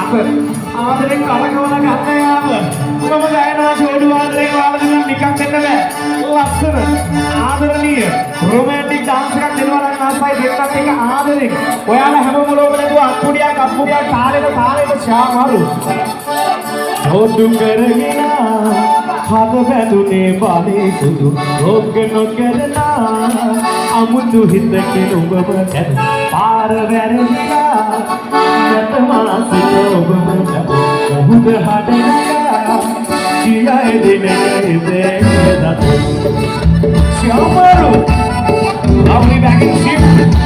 ආදරෙන් කලකවල ගන්න යාම මම ගයනා ජෝඩු ආදරෙන් වාලා දෙන්න නිකන් දෙන්න බෑ ලස්සන ආදරණීය රොමැන්ටික් ඩාන්ස් එකක් දෙනවා නම් ආසයි දෙන්නත් එක ආදරෙන් ඔයාලා හැමෝම ලෝකෙලදී අක්කුඩියක් තාලෙට ශාමාරු ජෝඩු කරගෙන හද බැඳුනේ බලේ සුදු රෝග නොකරනා අමුතු හිතකින් ඔබව ඇද පාර වැරදිලා නැතමාසිත ඔබව මුහුද හදලා කියාය දිනේ දෙන්නත් ශාමාරු I'll be back in shift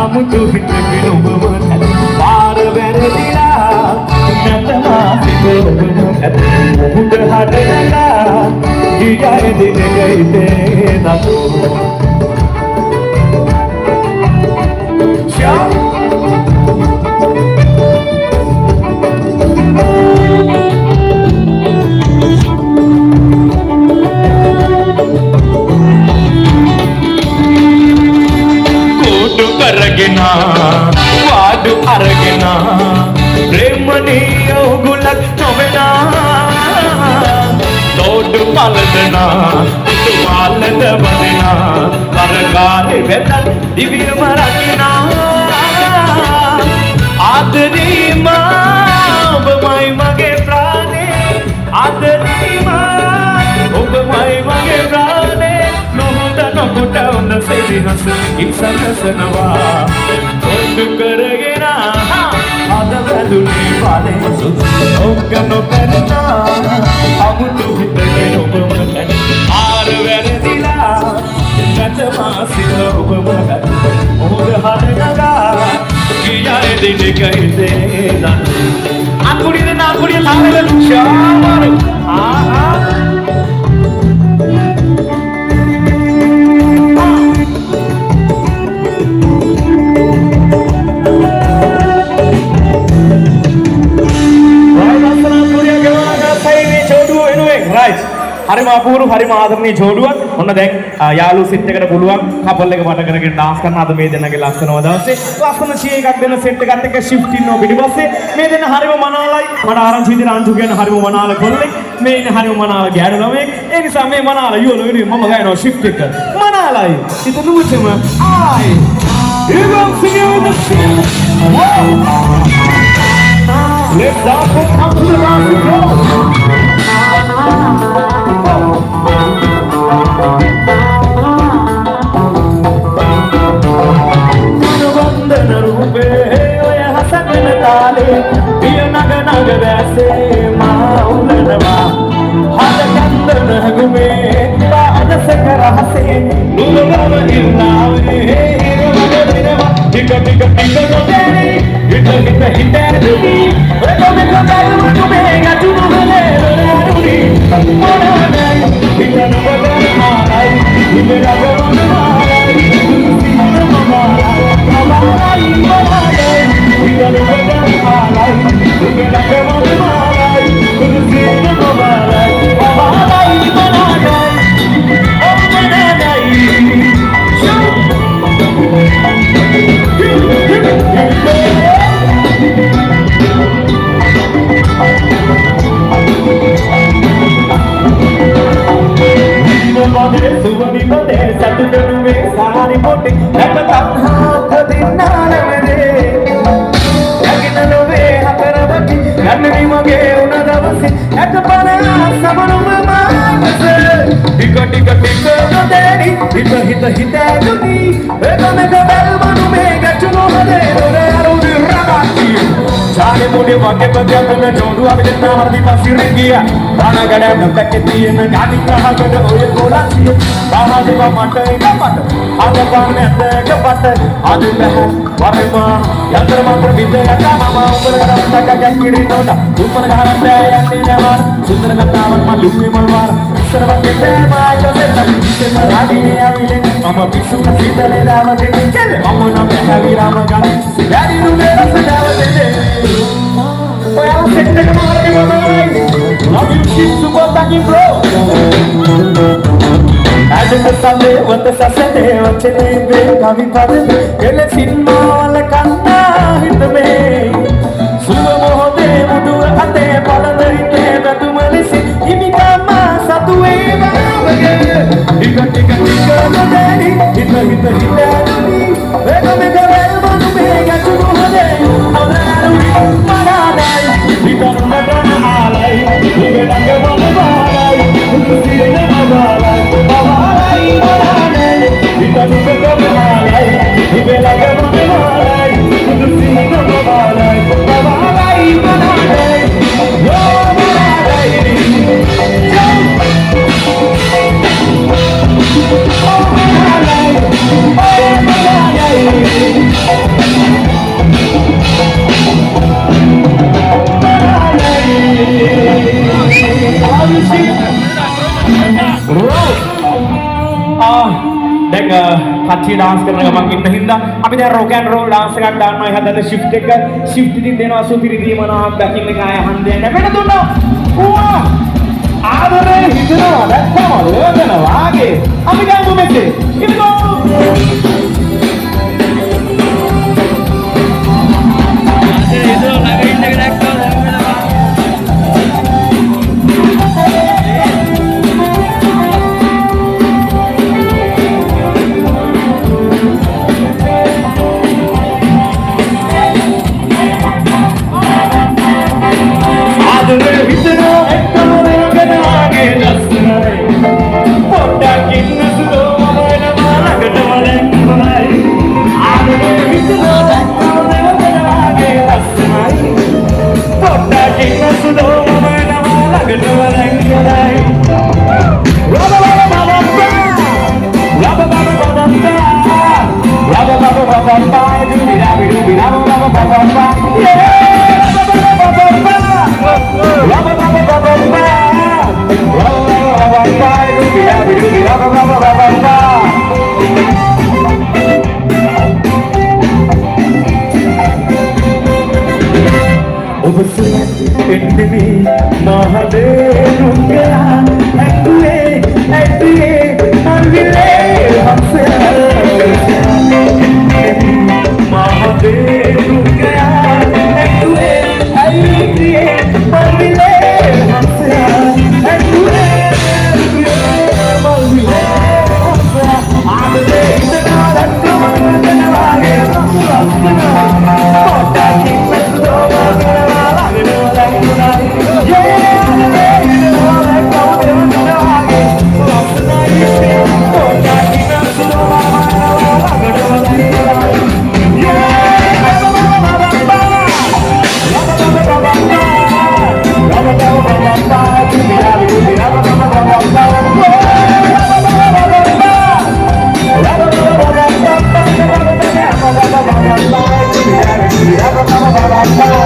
අමුතු හිතකින් ඔබව ඇද පාර වැරදිලා නැතමාසිත ඔබව ඇද මුහුද හදලා කියාය දිනකයිතේ නතෝ वाडु अरगना प्रेमनी गुलक नोवेना तोडु पालदना तुमालद बदना परगारे वेदन दिव्य मरगना आदरी मा ඔබමයි මගේ ප්‍රාණේ ආදරේ මා ඔබමයි මගේ ප්‍රාණේ නොහොත නොකොට උන සෙවිහස ඉස්සනසනවා ඔඩු කරගෙන ආද බැඳුනේ පාදේ සුදු ඔක්ක නොකරනා අමුතු හිතේ ඔබම ආර වැරදිලා නැතමාසිත ඔබම ඔබ හදනගා කියාය දිනකයිතේ නන් අකුඩිය තාරවල ශාමාරු හරිම අපූර්ව හරිම ආදරණීය ජෝඩුවක්. ඔන්න දැන් යාළු සෙට් එකට පුළුවන් කපල් එක වට කරගෙන ඩාන්ස් කරන අද මේ දෙන්නගේ ලස්සනම දවසේ. ලස්සන ෂී එකක් දෙන සෙට් එකත් එක්ක ෂිෆ්ට් ඉන්නව පිටිපස්සේ. මේ දෙන්න හරිම මනාලයි. මට ආරංචි විදිහට අන්ජු කියන හරිම මනාල කොල්ලෙක්. මේ ඉන්නේ හරිම මනාල ගෑනු ළමෙක්. ඒ නිසා මේ මනාල යෝන වෙනුවෙන් මම ගයනවා ෂිෆ්ට් එක. මනාලයි. ඉතින් මුචෙම ආයි. You gonna sing it with the shit. Let's dance and come to the dance floor. वंदन रूपे ओय हसगन ताले पिय नग नग वैसे माउलनवा हद कंदन गुमे बाद से कर हसे नुलगम इल्लावे हिरवग दिनवा टिक टिक टिक तेरी हिट हिट हिट दुनी रे कोमे कोमे तुमे गजुनु हले रुनी मोना नहीं हिटन बदन माराई हिमेरा गवन माराई सुवनी बदे सतगुरु में सारी मोटी रखता दिनाल मेरे यगिनलो वे हकरवती गन्नी मगे उनदवसी एक पना समनु मानस टिक टिक टिक तो तेरी हित हित हित दुनी वे तो में गबल मनु में गचुनो हले रे अरुण राती Jane mudi wage pagapna jodu abide namardi pasirigiya Dana gada nakke tiyena gadi kahagada oye kolasiya Bahadeva mata eka mata Ada parne andega pata Adu meha warma Yantra mantra vidya mama umra rasta kakiri noda Upar gharanda yanni navar Sundara gatavan malumi malwar Sarva kete maayo seta Seta radine avile Mama pisu kasitale ravate Chale mama na mehavi ramagani Sidari nubera sadavate Oya sette kamare mama Love you shit super taki bro Ajita sale vata sasate Vachene be kavi pade Ele cinema wala kanna hit me Suva mohode mudu ate paladite Dadu malisi imikama satu eva Hita hita hita nadani Hita hita hita nadani Vega mega vega mega churu hode Auranu maranai Hita nadana alai Uge dange mana balai Uge sirena mabalai Mabalai maranai Hita nuga mabalai Uge dange mana balai Uge sirena mabalai Mabalai maranai Yo maranai Yo Oh maranai Oh maranai දැන් Kachchi dance කරන ගමන් ඉන්න හින්දා අපි දැන් rock and roll dance එකක් දාන්නවා එහදට shift එක shift ඉදින් දෙනවා සුපිරි දීමනාවක් බැකින් එක ආය හන්දෙන් නැපෙන දුන්නා ඌවා ආදරේ හිතනවා දැක්කම ලෝකන වාගේ අපි ගමු මෙතේ ඉතින් Endemi mahade